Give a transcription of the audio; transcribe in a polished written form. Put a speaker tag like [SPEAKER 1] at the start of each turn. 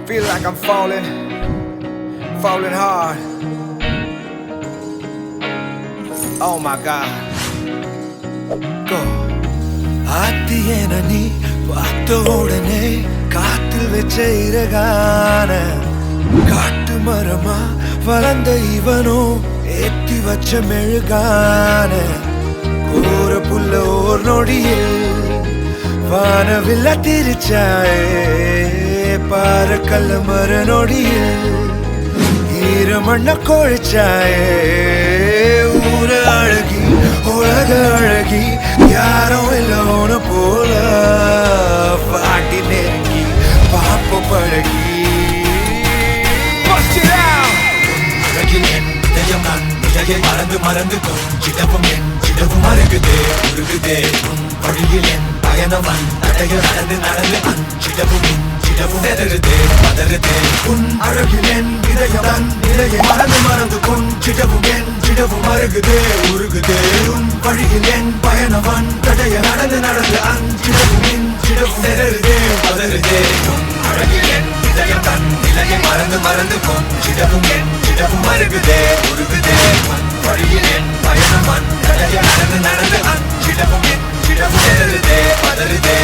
[SPEAKER 1] Feel like I'm falling hard. Oh my God. Go.
[SPEAKER 2] ஆத்தியன நீ பார்த்த உடனே காத்தில் வச்ச இறகான காட்டு மரமா வளர்ந்த இவனும் ஏத்தி வச்ச மெழுகான கோர புல்ல ஓர் நொடியில் வானவில்ல திரிச்சாயே பார கல்ல மர நொடியில் ஈரமண்ண கொழிச்சாயே ஊர அழகி உலக அழகி யாரும் இல்லோன போல பாட்டி நெருங்கி பாப்ப பழகி அழகில் என் இதயம் நான் இதையை மறந்து கொஞ்சிடவும் என் சிடவும் மறுகுதே உருகுதே உன் வழியில் என் பயணம் தடைய நடந்து அஞ்சிடவும் இஞ்சிடவும் நெருதே பதறுதே உன் அழகில் என் இதயம் நான் இதையை மறந்து கொஞ்சிடவும் என் சிடவும் மறுகுதே உருகுதே உன் வழியில் என் பயணம் தடைய நடந்து அஞ்சிடவும் இஞ்சிடவும் நெருதே பதறுதே உன் அழகில் என் இதயம் தன் நிலையை மறந்து கொஞ்சிடவும் என் சிடவும் மறுகுதே உருகுதே உன் வழியில் என் பயணம் தடைய நடந்து அஞ்சிடவும் இஞ்சிடவும் நெருதே பதறுதே